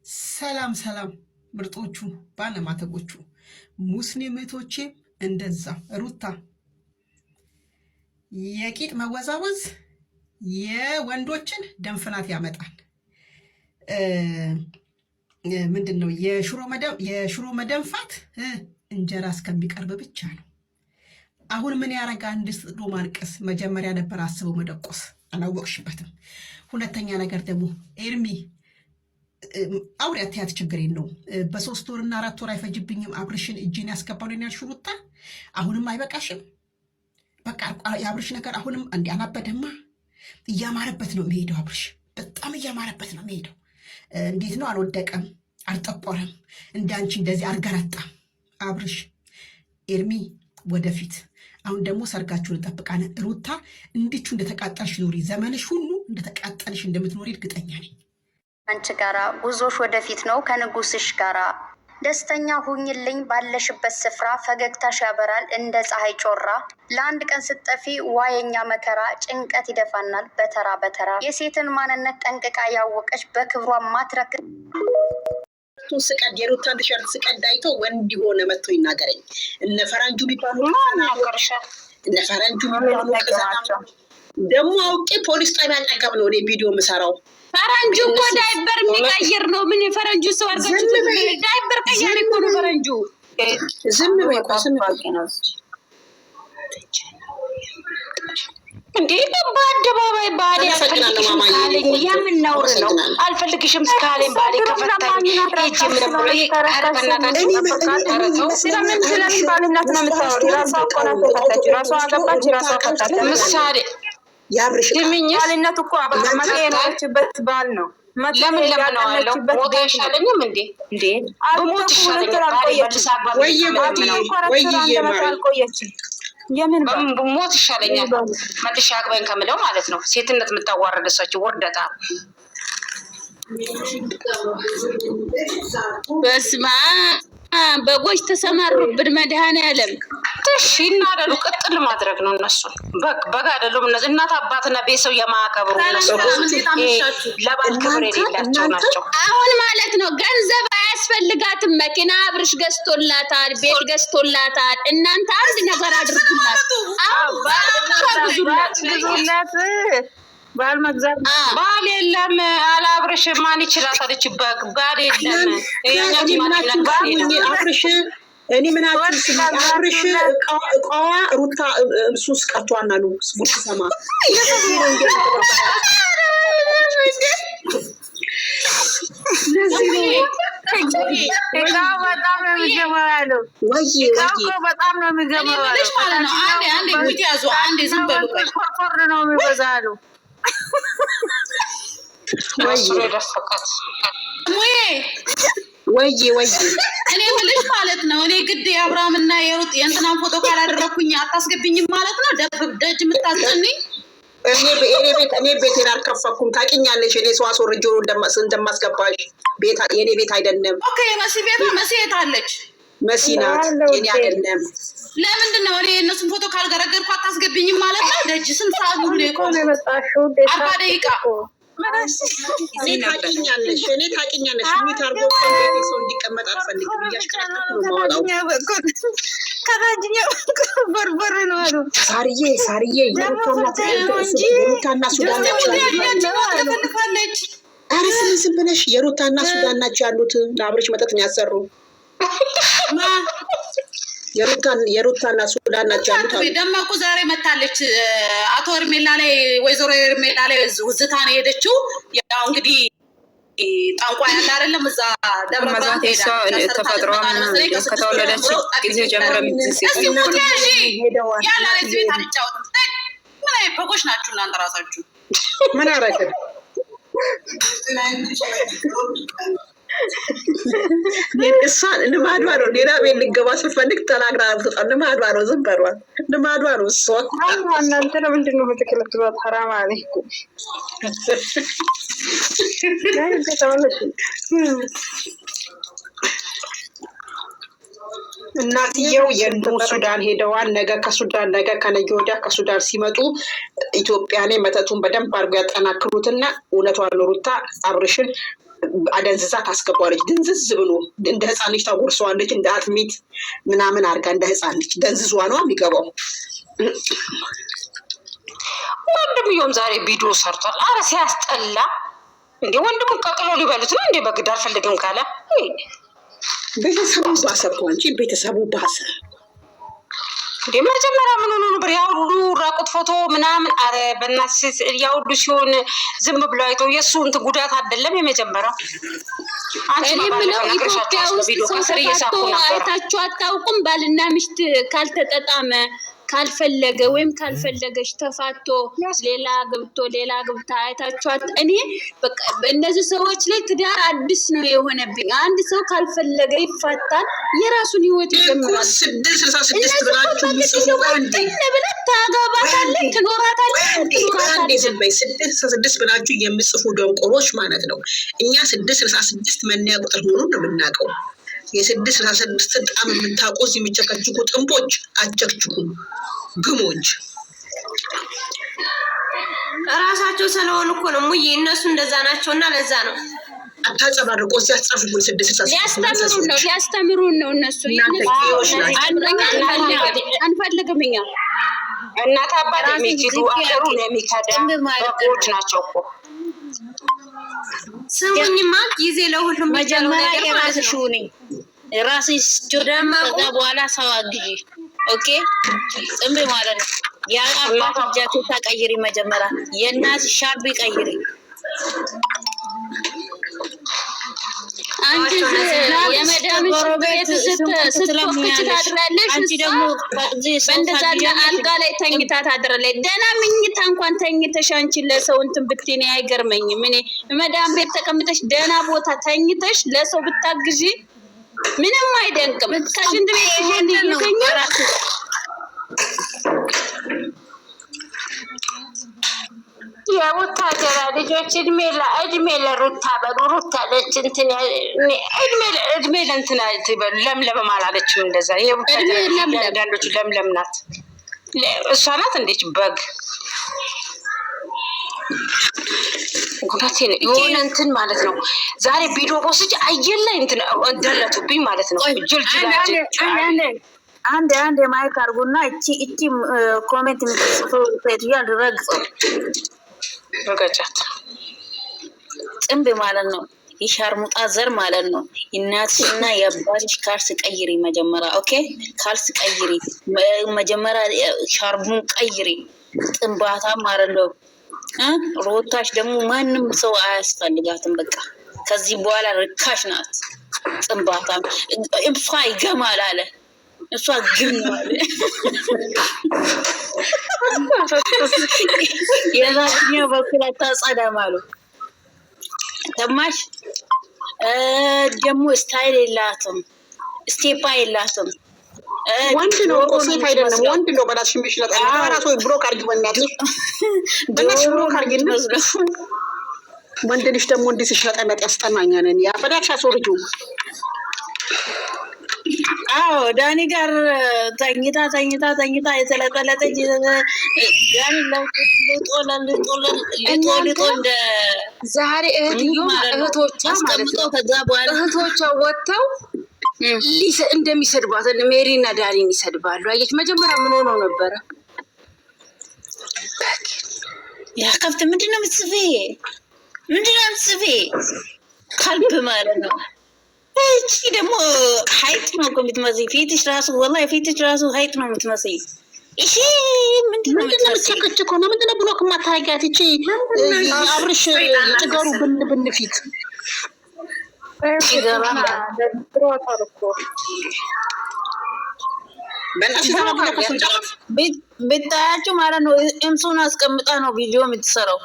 ሰላም ሰላም ምርጦቹ ባለማተቦቹ ሙስሊም እህቶቼ እንደዛ ሩታ የቂጥ መወዛወዝ የወንዶችን ደንፍናት ያመጣል። ምንድን ነው የሽሮ መደንፋት እንጀራ እስከሚቀርብ ብቻ ነው። አሁን ምን ያረጋ አንድ ስጥዶ ማልቀስ መጀመሪያ ነበር አስበው መደቆስ አላወቅሽበትም። ሁለተኛ ነገር ደግሞ ኤርሚ አውሪ አትያት ችግር የለውም። በ3 ወርና 4 ወር አይፈጅብኝም አብርሽን እጄን ያስገባሉ ያልሽው ሩታ አሁንም አይበቃሽም? በቃ የአብርሽ ነገር አሁንም እንዲ አላበደማ። እያማረበት ነው የሚሄደው አብርሽ በጣም እያማረበት ነው የሚሄደው። እንዴት ነው አልወደቀም፣ አልጠቆረም፣ እንዳንቺ እንደዚህ አልገረጣም። አብርሽ ኤርሚ ወደፊት። አሁን ደግሞ ሰርጋችሁን እንጠብቃለን። ሩታ እንዲቹ እንደተቃጠልሽ ኑሪ፣ ዘመንሽ ሁሉ እንደተቃጠልሽ እንደምትኖሪ እርግጠኛ ነኝ። አንቺ ጋራ ጉዞሽ ወደፊት ነው ከንጉስሽ ጋራ። ደስተኛ ሁኝልኝ ባለሽበት ስፍራ፣ ፈገግታሽ ያበራል እንደ ፀሐይ ጮራ። ለአንድ ቀን ስትጠፊ ዋየኛ መከራ፣ ጭንቀት ይደፋናል በተራ በተራ። የሴትን ማንነት ጠንቅቃ ያወቀች በክብሯ ማትረክ ስቀድ የሩታን ቲሸርት ስቀድ አይቶ ወንድ የሆነ መጥቶ ይናገረኝ። እነ ፈረንጁ ቢባሉ እነ ፈረንጁ ቢባሉ ደግሞ አውቄ ፖሊስ ጣቢያ አጠገብ ነው እኔ ቪዲዮ የምሰራው። ፈረንጁ እኮ ዳይበር የሚቀይር ነው። ምን የፈረንጁ ሰው አርጋችሁ ዳይበር ቀያሪ እኮ ነው ፈረንጁ። ዝም በይ እኮ ዝም በይ እንዴ! በአደባባይ ባዲ አልፈልግሽም ካለኝ የምን ነውር ነው? አልፈልግሽም ካለኝ ባዲ ከፈታኝ ሄጄ ምን ብሎ ስለምን ባልነት ነው የምታወሪ? ራሷ እኮ ናት ተፈታች፣ ራሷ አገባች፣ ራሷ ፈታች። ምሳሌ ያብርሽ ባልነት እኮ የኖረችበት ባል ነው። ለምን ለምነዋለው? ሞት አይሻለኝም እንዴ? እንዴ በሞት ይሻለኛል። የምን ሞት ይሻለኛል? መልሼ አግባኝ ከምለው ማለት ነው። ሴትነት የምታዋረደሳቸው ወርደታ በስማ በጎች ተሰማሩብን። መድኃኔዓለም እሺ እናደሉ ቅጥል ማድረግ ነው። እነሱ በግ አይደሉም። እነዚህ እናት አባትና ቤተሰብ የማያከብሩ እነሱ ለባል ክብር የሌላቸው ናቸው። አሁን ማለት ነው ገንዘብ አያስፈልጋትም። መኪና አብርሽ ገዝቶላታል፣ ቤት ገዝቶላታል። እናንተ አንድ ነገር አድርጉላት። ብዙላት ባል መግዛት ባል የለም አላብርሽ ማን ይችላል? አለች ባል የለም አብርሽ እኔ ምን አልኩሽ? አብርሽ እቃዋ ሩታ ሱስ ቀቷና ነው ጉድ ሰማ በጣም ነው የሚገባው። ወይ እኔ ምልሽ ማለት ነው። እኔ ግድ የአብርሃምና የሩት የእንትናን ፎቶ ካላደረኩኝ አታስገብኝም ማለት ነው። ደጅ የምታስጨንኝ እኔ ቤቴን አልከፈኩም። ታውቂኛለሽ እኔ ሰው አስወርጆ እንደማስገባሽ የኔ ቤት አይደለም። ኦኬ መሲ ቤት መሲ የት አለች? መሲ ናት የኔ አይደለም። ለምንድን ነው እኔ የእነሱን ፎቶ ካልገረገርኩ አታስገብኝም ማለት ነው? ደጅ ስንት ሰዓት ሙሉ ነው የቆመው? 40 ደቂቃ እኔ ታውቂኛለሽ ሚት አርጎ ሰው እንዲቀመጥ አልፈልግም። እያሽከረከርኩ ነው የማወጣው። ከታችኛው በርበር ነው አሉ ሳርዬ የሩታና ሱዳን ናቸው ተፈልፋለች። ኧረ ዝም ብለሽ የሩታና ሱዳን ናቸው ያሉት። ለአብርሽ መጠጥ ነው ያሰሩ። የሩታና ሱዳን ናቸው ያሉት። ደማቁ ዛሬ መታለች። አቶ ኤርሜላ ላይ ወይዘሮ ኤርሜላ ላይ ውዝታ ነው የሄደችው። ያው እንግዲህ ጣንቋ ያለ አይደለም እዛ ደብረ ብርሃን ተፈጥሮ ከተወለደች ጊዜ ጀምሮ ያለ ቤት አልጫወትም። ምን አይነት በጎች ናችሁ እናንተ ራሳችሁ? ምን አረግን? እሷ ልማዷ ነው። ሌላ ቤት ልገባ ስትፈልግ ተናግራ አልትወጣም። ልማዷ ነው። ዝም በሏት። ልማዷ ነው። እሷ እናንተ ለምንድን ነው የምትከለክሏት? ሐራም አለይኩም እናትየው የደቡብ ሱዳን ሄደዋል። ነገ ከነገ ወዲያ ከሱዳን ሲመጡ ኢትዮጵያ ላይ መተቱን በደንብ አድርጎ ያጠናክሩትና እውነቷን ሩታ አብርሽን አደንዝዛ ታስገባዋለች። ድንዝዝ ብሎ እንደ ህፃን ልጅ ታጎርሰዋለች። እንደ አጥሚት ምናምን አድርጋ እንደ ህፃን ልጅ ደንዝዟ ነው የሚገባው። ወንድምየውም ዛሬ ቪዲዮ ሰርቷል። አረ ሲያስጠላ እንዴ! ወንድሙን ቀቅሎ ሊበሉት ነው እንዴ? በግድ አልፈልግም ካለ ቤተሰቡ ባሰ እኮ እንጂ ቤተሰቡ ባሰ እንዴ! መጀመሪያ ምን ሆኖ ነበር? ያ ሁሉ ራቁት ፎቶ ምናምን። አረ በእናትሽ ያ ሁሉ ሲሆን ዝም ብሎ አይተው የእሱ እንትን ጉዳት አይደለም የመጀመሪያው። እኔ የምለው ኢትዮጵያ ውስጥ ሰው ተፋቶ አይታችሁ አታውቁም? ባልና ሚስት ካልተጠጣመ ካልፈለገ ወይም ካልፈለገች ተፋቶ ሌላ ግብታ አይታችኋት? እኔ በቃ እነዚህ ሰዎች ላይ ትዳር አዲስ ነው የሆነብኝ። አንድ ሰው ካልፈለገ ይፋታል፣ የራሱን ህይወት ይጀምራል። 666 ብላችሁ ብለት ታገባታለህ፣ ትኖራታለህ። 666 ብላችሁ የምጽፉ ደንቆሮች ማለት ነው። እኛ 666 መለያ ቁጥር መሆኑን ነው የምናውቀው። የ666 ጣም የምታውቁ እዚህ የሚጨቀጭቁ ጥንቦች አጨቅጭቁ ግሞች ራሳቸው ስለሆኑ እኮ ነው ሙዬ፣ እነሱ እንደዛ ናቸውና ለዛ ነው አታጸባርቁ። እዚህ አትጻፉ። 666 ሊያስተምሩን ነው እነሱ። አንፈልግም እኛ እናት አባት የሚችሉ አገሩን የሚካደም በጎች ናቸው እኮ። ስሙኝማ ጊዜ ለሁሉም መጀመሪያ የራስሽ ሁኚ፣ ራስሽ ደግሞ ከዛ በኋላ ሰው አግዢ። ኦኬ ጽምብ ማለት ነው። የአባት ጃኬት ቀይሪ፣ መጀመሪያ የእናት ሻርፕ ቀይሪ። አንቺ የመዳምሽ ቤት ስትወቅች ታድራለሽ። አንቺ ደግሞ በእንደዛ አልጋ ላይ ተኝታ ታድራለች። ደህና ምኝታ እንኳን ተኝተሽ አንቺ ለሰው እንትን ብትኔ አይገርመኝም። እኔ መዳም ቤት ተቀምጠሽ ደህና ቦታ ተኝተሽ ለሰው ብታግዢ ምንም አይደንቅም። ከሽንት ቤት ይሄን ይገኛል። የቡታጀራ ልጆች እድሜ ለሩታ በሉ። ሩታ ለች እንትን እድሜ ለእንትና ትበሉ። ለምለም አላለችም እንደዛ። አንዳንዶቹ ለምለም ናት፣ እሷ ናት እንዴች በግ ጉዳቴ ነው የሆነ እንትን ማለት ነው። ዛሬ ቪዲዮ ቦስጭ አየር ላይ እንትን ደለቱብኝ ማለት ነው። አንድ የማይክ አርጉና እቺ ኮሜንት የምትጽፈው ሴትዮዋ ረግጸው ረገጫት ጥንብ ማለት ነው። የሻርሙጣ ዘር ማለት ነው። እናትሽና የአባትሽ ካልስ ቀይሪ መጀመሪያ። ኦኬ ካልስ ቀይሪ መጀመሪያ፣ ሻርሙን ቀይሪ። ጥንባታ ማለት ነው። ሮታሽ ደግሞ ማንም ሰው አያስፈልጋትም። በቃ ከዚህ በኋላ ርካሽ ናት። ጥንባታም እሷ ይገማል አለ፣ እሷ ግን አለ የዛኛው በኩል አታጸዳም አሉ። ተማሽ ደግሞ ስታይል የላትም፣ ስቴፓ የላትም። ወንድ ነው እኮ ሴት አይደለም። ወንድ ነው በላሽ የሚሽለጣ ራሱ ብሎክ አርጊ፣ በእናትሽ ብሎክ አርጊ። ወንድ ልጅ ደግሞ እንዲህ ሲሽለጠለጥ ያስጠናኛል። እኔ ያፈዳሽ አስወርጁ። አዎ ዳኒ ጋር ተኝታ የተለጠለጠች ዳኒ ልጦ እንደ ዛሬ እህቶቿ ወጥተው እንደሚሰድቧት ሜሪና ዳኒን ይሰድባሉ። አየች መጀመሪያ ምን ሆነው ነበረ? ያከፍት ምንድነው የምትጽፊ? ከልብ ማለት ነው። እቺ ደግሞ ሀይጥ ነው እኮ የምትመስይ። ፊትሽ ራሱ ወላሂ ፊትሽ ራሱ ሀይጥ ነው የምትመስይ። እሺ ምንድነው የምትሰከች እኮ ነው? ምንድነው ብሎክ ማታረጊያት? እቺ አብርሽ ጭገሩ ብን ፊት ብታያችሁ ማለት ነው። እምሱን አስቀምጣ ነው ቪዲዮ የምትሰራው።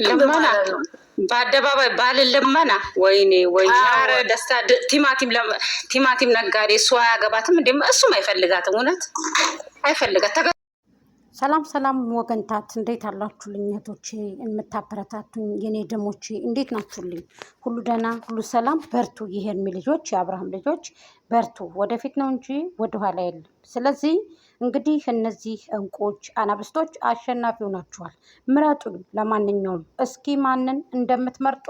ልመና በአደባባይ ባልን ልመና። ወይኔ ኧረ ደስታ። ቲማቲም ነጋዴ እሱ አያገባትም እንዴ? እሱም አይፈልጋትም። እውነት አይፈልጋት። ሰላም ወገንታት፣ እንዴት አላችሁልኝ? እህቶቼ የምታበረታቱኝ የኔ ደሞቼ እንዴት ናችሁልኝ? ሁሉ ደህና፣ ሁሉ ሰላም። በርቱ። የሄርሜ ልጆች፣ የአብርሃም ልጆች በርቱ። ወደፊት ነው እንጂ ወደኋላ የለም። ስለዚህ እንግዲህ እነዚህ እንቁዎች አናብስቶች አሸናፊ ሆናችኋል። ምረጡኝ። ለማንኛውም እስኪ ማንን እንደምትመርጡ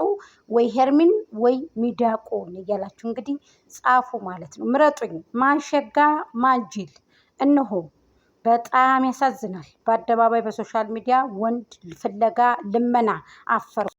ወይ ሄርሚን ወይ ሚዳቆን እያላችሁ እንግዲህ ጻፉ ማለት ነው። ምረጡኝ። ማንሸጋ ማንጅል እነሆ በጣም ያሳዝናል። በአደባባይ በሶሻል ሚዲያ ወንድ ፍለጋ ልመና አፈሩ።